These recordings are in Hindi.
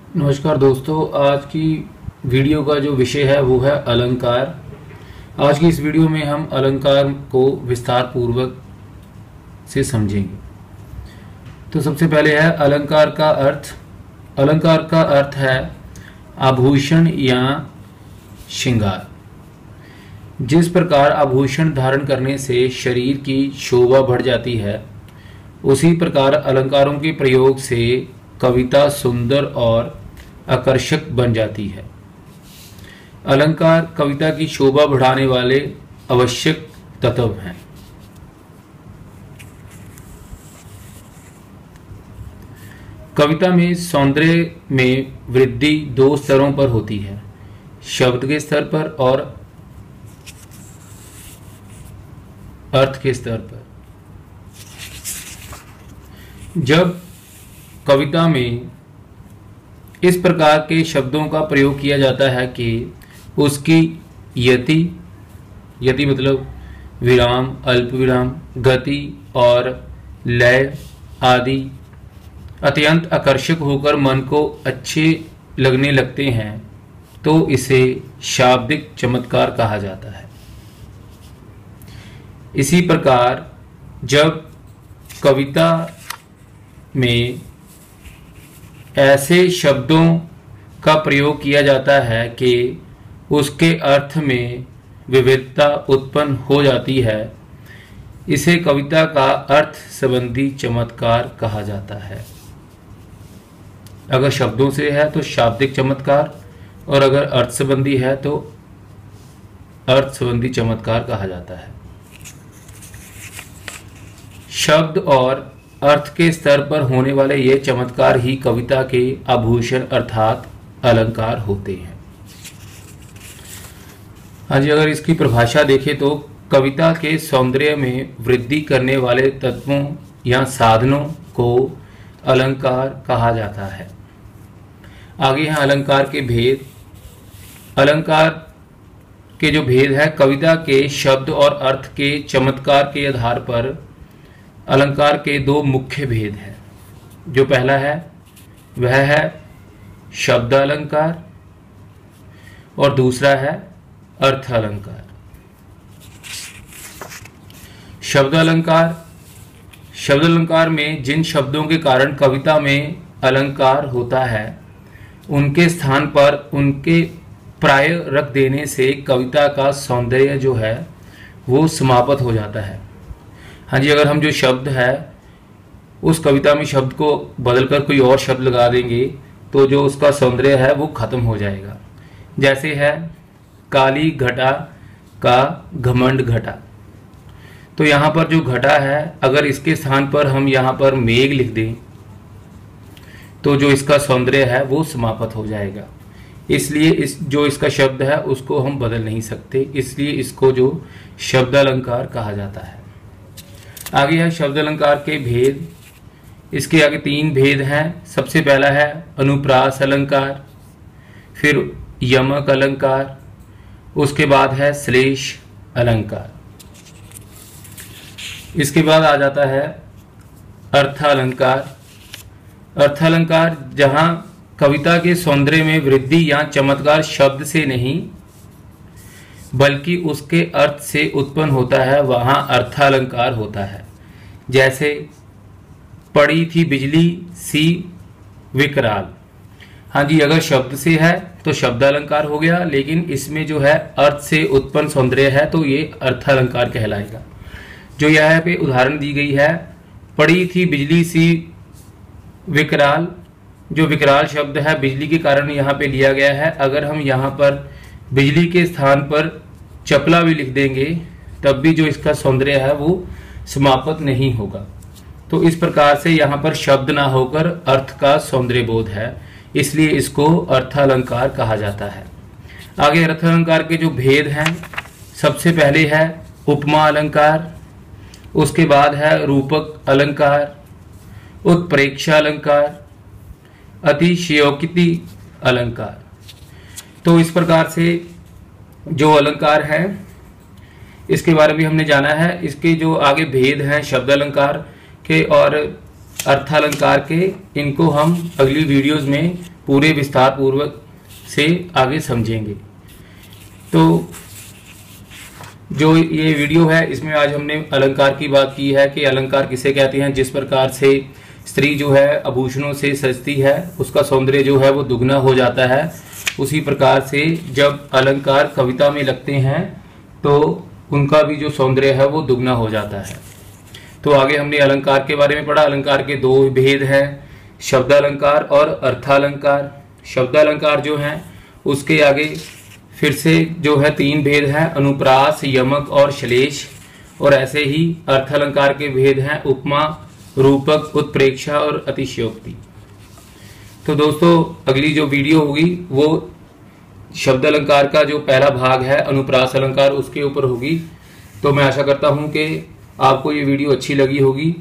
नमस्कार दोस्तों, आज की वीडियो का जो विषय है वो है अलंकार। आज की इस वीडियो में हम अलंकार को विस्तार पूर्वक से समझेंगे। तो सबसे पहले है अलंकार का अर्थ। अलंकार का अर्थ है आभूषण या श्रृंगार। जिस प्रकार आभूषण धारण करने से शरीर की शोभा बढ़ जाती है, उसी प्रकार अलंकारों के प्रयोग से कविता सुंदर और आकर्षक बन जाती है। अलंकार कविता की शोभा बढ़ाने वाले आवश्यक तत्व हैं। कविता में सौंदर्य में वृद्धि दो स्तरों पर होती है, शब्द के स्तर पर और अर्थ के स्तर पर। जब कविता में इस प्रकार के शब्दों का प्रयोग किया जाता है कि उसकी यति मतलब विराम, अल्प विराम, गति और लय आदि अत्यंत आकर्षक होकर मन को अच्छे लगने लगते हैं, तो इसे शाब्दिक चमत्कार कहा जाता है। इसी प्रकार जब कविता में ऐसे शब्दों का प्रयोग किया जाता है कि उसके अर्थ में विविधता उत्पन्न हो जाती है, इसे कविता का अर्थ संबंधी चमत्कार कहा जाता है। अगर शब्दों से है तो शाब्दिक चमत्कार, और अगर अर्थ संबंधी है तो अर्थ संबंधी चमत्कार कहा जाता है। शब्द और अर्थ के स्तर पर होने वाले ये चमत्कार ही कविता के आभूषण अर्थात अलंकार होते हैं। हाँ जी, अगर इसकी परिभाषा देखें तो कविता के सौंदर्य में वृद्धि करने वाले तत्वों या साधनों को अलंकार कहा जाता है। आगे हैं अलंकार के भेद। अलंकार के जो भेद है, कविता के शब्द और अर्थ के चमत्कार के आधार पर अलंकार के दो मुख्य भेद हैं। जो पहला है वह है शब्द अलंकार और दूसरा है अर्थ अलंकार। शब्द अलंकार, शब्द अलंकार में जिन शब्दों के कारण कविता में अलंकार होता है, उनके स्थान पर उनके प्राय रख देने से कविता का सौंदर्य जो है वो समाप्त हो जाता है। हाँ जी, अगर हम जो शब्द है उस कविता में शब्द को बदलकर कोई और शब्द लगा देंगे तो जो उसका सौंदर्य है वो खत्म हो जाएगा। जैसे है काली घटा का घमंड घटा, तो यहाँ पर जो घटा है, अगर इसके स्थान पर हम यहाँ पर मेघ लिख दें तो जो इसका सौंदर्य है वो समाप्त हो जाएगा। इसलिए इसका शब्द है उसको हम बदल नहीं सकते, इसलिए इसको जो शब्द अलंकार कहा जाता है। आगे है शब्द अलंकार के भेद। इसके आगे तीन भेद हैं। सबसे पहला है अनुप्रास अलंकार, फिर यमक अलंकार, उसके बाद है श्लेष अलंकार। इसके बाद आ जाता है अर्थालंकार। अर्थालंकार जहां कविता के सौंदर्य में वृद्धि या चमत्कार शब्द से नहीं बल्कि उसके अर्थ से उत्पन्न होता है, वहां अर्थालंकार होता है। जैसे पड़ी थी बिजली सी विकराल। हाँ जी, अगर शब्द से है तो शब्द अलंकार हो गया, लेकिन इसमें जो है अर्थ से उत्पन्न सौंदर्य है तो ये अर्थालंकार कहलाएगा। जो यहाँ पे उदाहरण दी गई है, पड़ी थी बिजली सी विकराल, जो विकराल शब्द है बिजली के कारण यहाँ पे लिया गया है। अगर हम यहाँ पर बिजली के स्थान पर चपला भी लिख देंगे तब भी जो इसका सौंदर्य है वो समाप्त नहीं होगा। तो इस प्रकार से यहाँ पर शब्द ना होकर अर्थ का सौंदर्य बोध है, इसलिए इसको अर्थालंकार कहा जाता है। आगे अर्थालंकार के जो भेद हैं, सबसे पहले है उपमा अलंकार, उसके बाद है रूपक अलंकार, उत्प्रेक्षा अलंकार, अतिशयोक्ति अलंकार। तो इस प्रकार से जो अलंकार है इसके बारे में हमने जाना है। इसके जो आगे भेद हैं शब्द अलंकार के और अर्थालंकार के, इनको हम अगली वीडियोस में पूरे विस्तार पूर्वक से आगे समझेंगे। तो जो ये वीडियो है इसमें आज हमने अलंकार की बात की है कि अलंकार किसे कहते हैं। जिस प्रकार से स्त्री जो है आभूषणों से सजती है उसका सौंदर्य जो है वो दुगना हो जाता है, उसी प्रकार से जब अलंकार कविता में लगते हैं तो उनका भी जो सौंदर्य है वो दुगना हो जाता है। तो आगे हमने अलंकार के बारे में पढ़ा। अलंकार के दो भेद हैं, शब्दालंकार और अर्थालंकार। शब्दालंकार जो है उसके आगे फिर से जो है तीन भेद हैं, अनुप्रास, यमक और श्लेष। और ऐसे ही अर्थालंकार के भेद हैं, उपमा, रूपक, उत्प्रेक्षा और अतिशयोक्ति। तो दोस्तों अगली जो वीडियो होगी वो शब्द अलंकार का जो पहला भाग है अनुप्रास अलंकार उसके ऊपर होगी। तो मैं आशा करता हूं कि आपको ये वीडियो अच्छी लगी होगी।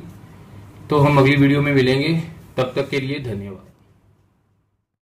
तो हम अगली वीडियो में मिलेंगे, तब तक के लिए धन्यवाद।